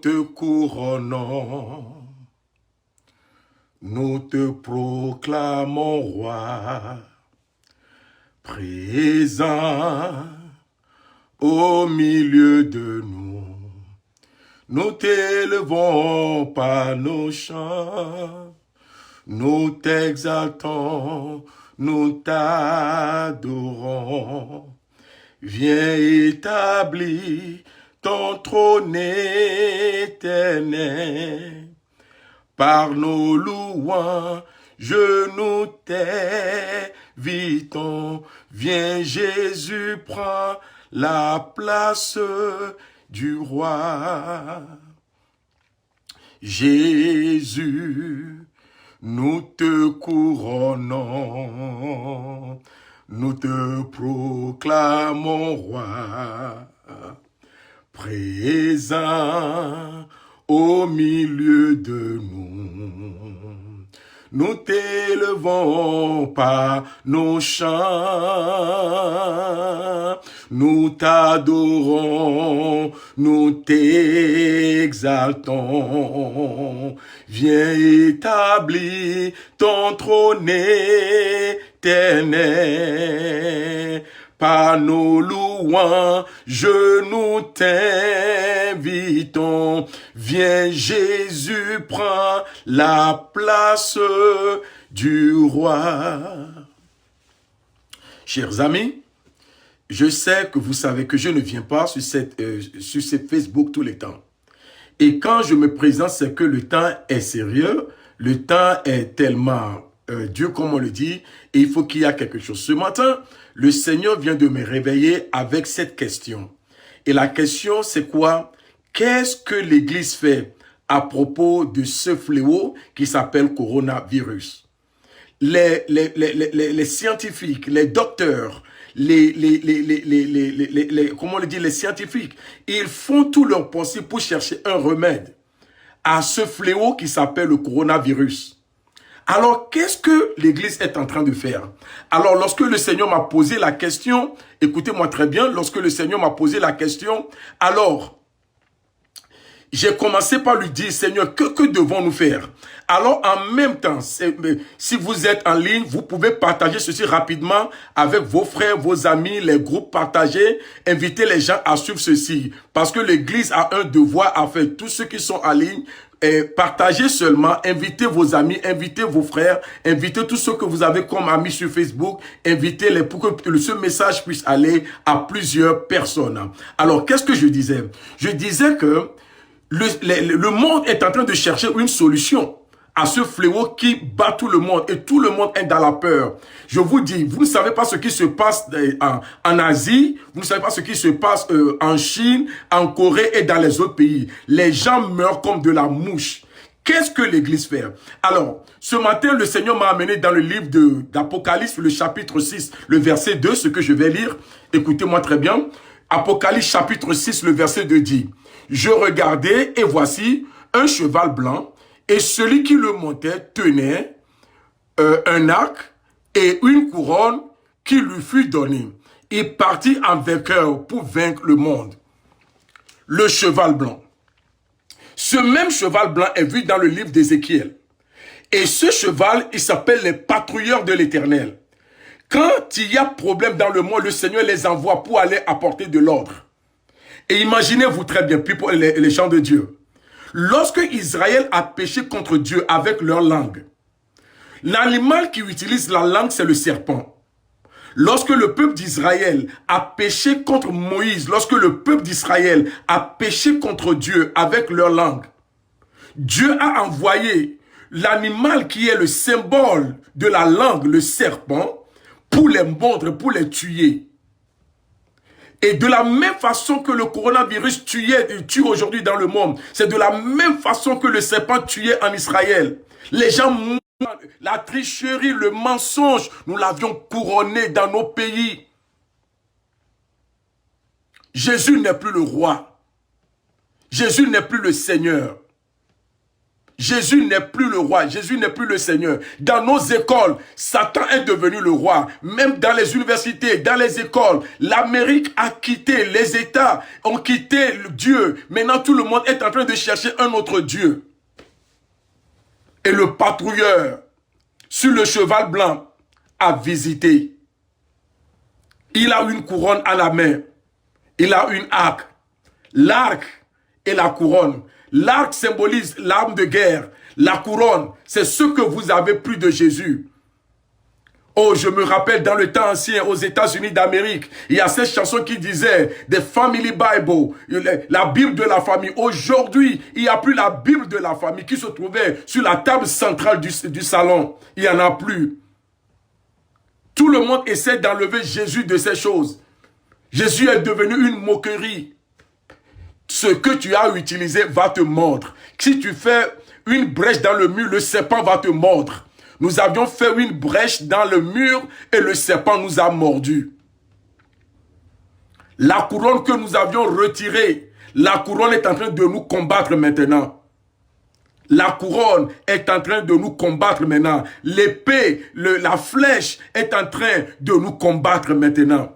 te couronnons, nous te proclamons roi, présent au milieu de nous. Nous t'élevons par nos chants, nous t'exaltons, nous t'adorons. Viens établir ton trône éternel. Par nos louanges, nous t'invitons. Viens Jésus, prends la place du roi. Jésus, nous te couronnons, nous te proclamons roi, présent au milieu de nous. Nous t'élevons par nos chants, nous t'adorons, nous t'exaltons. Viens établir ton trône éternel. Par nos louanges, nous t'invitons. Viens Jésus, prends la place du roi. Chers amis, je sais que vous savez que je ne viens pas sur ce Facebook tous les temps. Et quand je me présente, c'est que le temps est sérieux, le temps est tellement dur, comme on le dit, et il faut qu'il y ait quelque chose. Ce matin, le Seigneur vient de me réveiller avec cette question. Et la question, c'est quoi? Qu'est-ce que l'Église fait à propos de ce fléau qui s'appelle coronavirus? Les scientifiques, les docteurs, comment on le dit, les scientifiques, ils font tout leur possible pour chercher un remède à ce fléau qui s'appelle le coronavirus. Alors, qu'est-ce que l'Église est en train de faire? Alors, lorsque le Seigneur m'a posé la question, écoutez-moi très bien, lorsque le Seigneur m'a posé la question, alors, j'ai commencé par lui dire, Seigneur, que devons-nous faire? Alors, en même temps, si vous êtes en ligne, vous pouvez partager ceci rapidement avec vos frères, vos amis, les groupes partagés. Invitez les gens à suivre ceci. Parce que l'Église a un devoir à faire. Tous ceux qui sont en ligne, partagez seulement, invitez vos amis, invitez vos frères, invitez tous ceux que vous avez comme amis sur Facebook, invitez-les pour que ce message puisse aller à plusieurs personnes. Alors, qu'est-ce que je disais? Je disais que le monde est en train de chercher une solution à ce fléau qui bat tout le monde et tout le monde est dans la peur. Je vous dis, vous ne savez pas ce qui se passe en Asie, vous ne savez pas ce qui se passe en Chine, en Corée et dans les autres pays. Les gens meurent comme de la mouche. Qu'est-ce que l'Église fait? Alors, ce matin, le Seigneur m'a amené dans le livre d'Apocalypse, le chapitre 6, le verset 2, ce que je vais lire. Écoutez-moi très bien. Apocalypse chapitre 6, le verset 2 dit, « Je regardais et voici un cheval blanc, et celui qui le montait tenait un arc et une couronne qui lui fut donnée. Il partit en vainqueur pour vaincre le monde. » Le cheval blanc. Ce même cheval blanc est vu dans le livre d'Ézéchiel. Et ce cheval, il s'appelle les patrouilleurs de l'Éternel. Quand il y a problème dans le monde, le Seigneur les envoie pour aller apporter de l'ordre. Et imaginez-vous très bien, les gens de Dieu. Lorsque Israël a péché contre Dieu avec leur langue, l'animal qui utilise la langue, c'est le serpent. Lorsque le peuple d'Israël a péché contre Moïse, lorsque le peuple d'Israël a péché contre Dieu avec leur langue, Dieu a envoyé l'animal qui est le symbole de la langue, le serpent, pour les mordre, pour les tuer. Et de la même façon que le coronavirus tue aujourd'hui dans le monde, c'est de la même façon que le serpent tuait en Israël. Les gens mourent, la tricherie, le mensonge, nous l'avions couronné dans nos pays. Jésus n'est plus le roi. Jésus n'est plus le Seigneur. Jésus n'est plus le roi, Jésus n'est plus le Seigneur. Dans nos écoles, Satan est devenu le roi. Même dans les universités, dans les écoles, l'Amérique a quitté, les États ont quitté Dieu. Maintenant, tout le monde est en train de chercher un autre Dieu. Et le patrouilleur, sur le cheval blanc, a visité. Il a une couronne à la main. Il a une arc. L'arc et la couronne. L'arc symbolise l'arme de guerre. La couronne, c'est ce que vous avez pris de Jésus. Oh, je me rappelle dans le temps ancien aux États-Unis d'Amérique, il y a cette chanson qui disait « The Family Bible », la Bible de la famille. Aujourd'hui, il n'y a plus la Bible de la famille qui se trouvait sur la table centrale du salon. Il n'y en a plus. Tout le monde essaie d'enlever Jésus de ces choses. Jésus est devenu une moquerie. Ce que tu as utilisé va te mordre. Si tu fais une brèche dans le mur, le serpent va te mordre. Nous avions fait une brèche dans le mur et le serpent nous a mordus. La couronne que nous avions retirée, la couronne est en train de nous combattre maintenant. La couronne est en train de nous combattre maintenant. L'épée, la flèche est en train de nous combattre maintenant.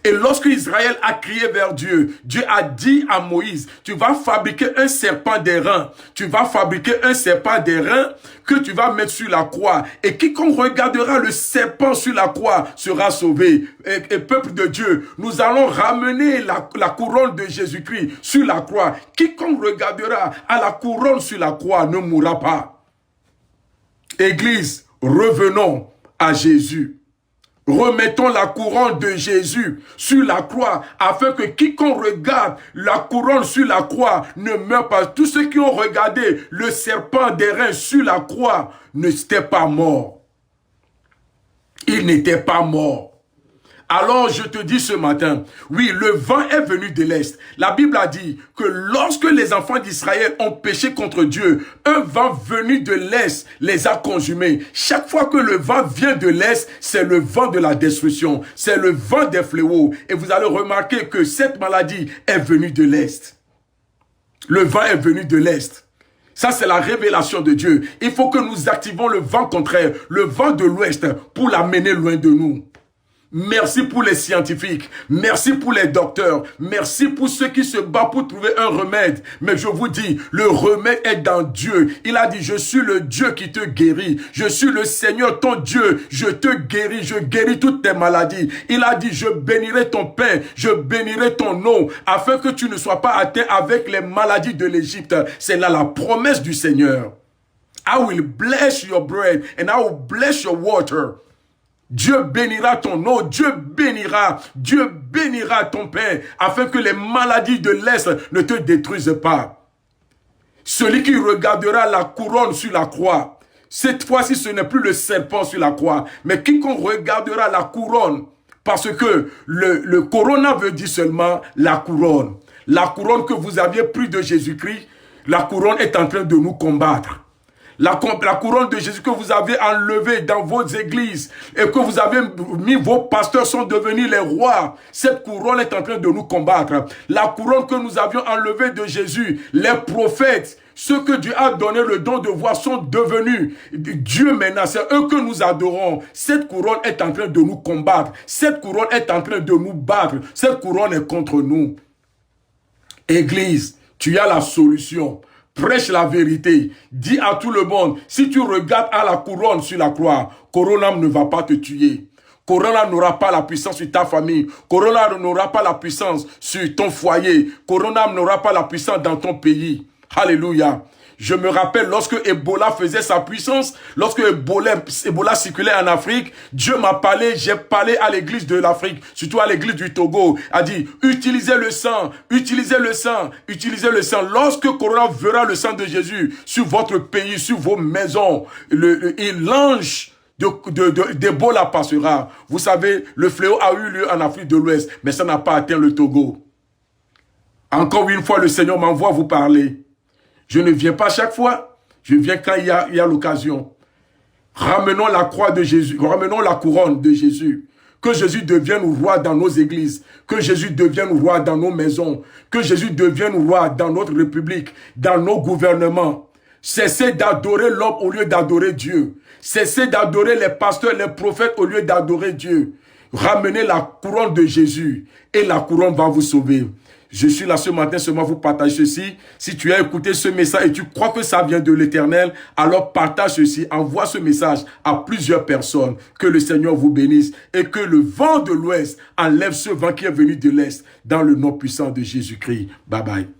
Et lorsque Israël a crié vers Dieu, Dieu a dit à Moïse, tu vas fabriquer un serpent d'airain. Tu vas fabriquer un serpent d'airain que tu vas mettre sur la croix. Et quiconque regardera le serpent sur la croix sera sauvé. Et peuple de Dieu, nous allons ramener la couronne de Jésus-Christ sur la croix. Quiconque regardera à la couronne sur la croix ne mourra pas. Église, revenons à Jésus. Remettons la couronne de Jésus sur la croix afin que quiconque regarde la couronne sur la croix ne meure pas. Tous ceux qui ont regardé le serpent d'airain sur la croix n'étaient pas morts. Ils n'étaient pas morts. Alors je te dis ce matin, oui, le vent est venu de l'Est. La Bible a dit que lorsque les enfants d'Israël ont péché contre Dieu, un vent venu de l'Est les a consumés. Chaque fois que le vent vient de l'Est, c'est le vent de la destruction, c'est le vent des fléaux. Et vous allez remarquer que cette maladie est venue de l'Est. Le vent est venu de l'Est. Ça, c'est la révélation de Dieu. Il faut que nous activons le vent contraire, le vent de l'Ouest, pour l'amener loin de nous. Merci pour les scientifiques, merci pour les docteurs, merci pour ceux qui se battent pour trouver un remède. Mais je vous dis, le remède est dans Dieu. Il a dit, je suis le Dieu qui te guérit. Je suis le Seigneur, ton Dieu. Je te guéris, je guéris toutes tes maladies. Il a dit, je bénirai ton pain, je bénirai ton eau, afin que tu ne sois pas atteint avec les maladies de l'Égypte. C'est là la promesse du Seigneur. I will bless your bread and I will bless your water. Dieu bénira ton eau, Dieu bénira ton pain, afin que les maladies de l'Est ne te détruisent pas. Celui qui regardera la couronne sur la croix, cette fois-ci ce n'est plus le serpent sur la croix, mais quiconque regardera la couronne, parce que le corona veut dire seulement la couronne. La couronne que vous aviez pris de Jésus-Christ, la couronne est en train de nous combattre. La couronne de Jésus que vous avez enlevée dans vos églises et que vous avez mis, vos pasteurs sont devenus les rois. Cette couronne est en train de nous combattre. La couronne que nous avions enlevée de Jésus, les prophètes, ceux que Dieu a donné le don de voir sont devenus Dieu maintenant. C'est eux que nous adorons. Cette couronne est en train de nous combattre. Cette couronne est en train de nous battre. Cette couronne est contre nous. Église, tu as la solution. Prêche la vérité. Dis à tout le monde, si tu regardes à la couronne sur la croix, Corona ne va pas te tuer. Corona n'aura pas la puissance sur ta famille. Corona n'aura pas la puissance sur ton foyer. Corona n'aura pas la puissance dans ton pays. Alléluia. Je me rappelle lorsque Ebola faisait sa puissance, lorsque Ebola circulait en Afrique, Dieu m'a parlé, j'ai parlé à l'église de l'Afrique, surtout à l'église du Togo, a dit, utilisez le sang, utilisez le sang, utilisez le sang. Lorsque Corona verra le sang de Jésus sur votre pays, sur vos maisons, l'ange d'Ebola passera. Vous savez, le fléau a eu lieu en Afrique de l'Ouest, mais ça n'a pas atteint le Togo. Encore une fois, le Seigneur m'envoie vous parler. Je ne viens pas chaque fois, je viens quand il y a l'occasion. Ramenons la croix de Jésus, ramenons la couronne de Jésus. Que Jésus devienne roi dans nos églises, que Jésus devienne roi dans nos maisons, que Jésus devienne roi dans notre république, dans nos gouvernements. Cessez d'adorer l'homme au lieu d'adorer Dieu. Cessez d'adorer les pasteurs, les prophètes au lieu d'adorer Dieu. Ramenez la couronne de Jésus et la couronne va vous sauver. Je suis là ce matin seulement vous partager ceci. Si tu as écouté ce message et tu crois que ça vient de l'Éternel, alors partage ceci, envoie ce message à plusieurs personnes. Que le Seigneur vous bénisse et que le vent de l'Ouest enlève ce vent qui est venu de l'Est dans le nom puissant de Jésus-Christ. Bye bye.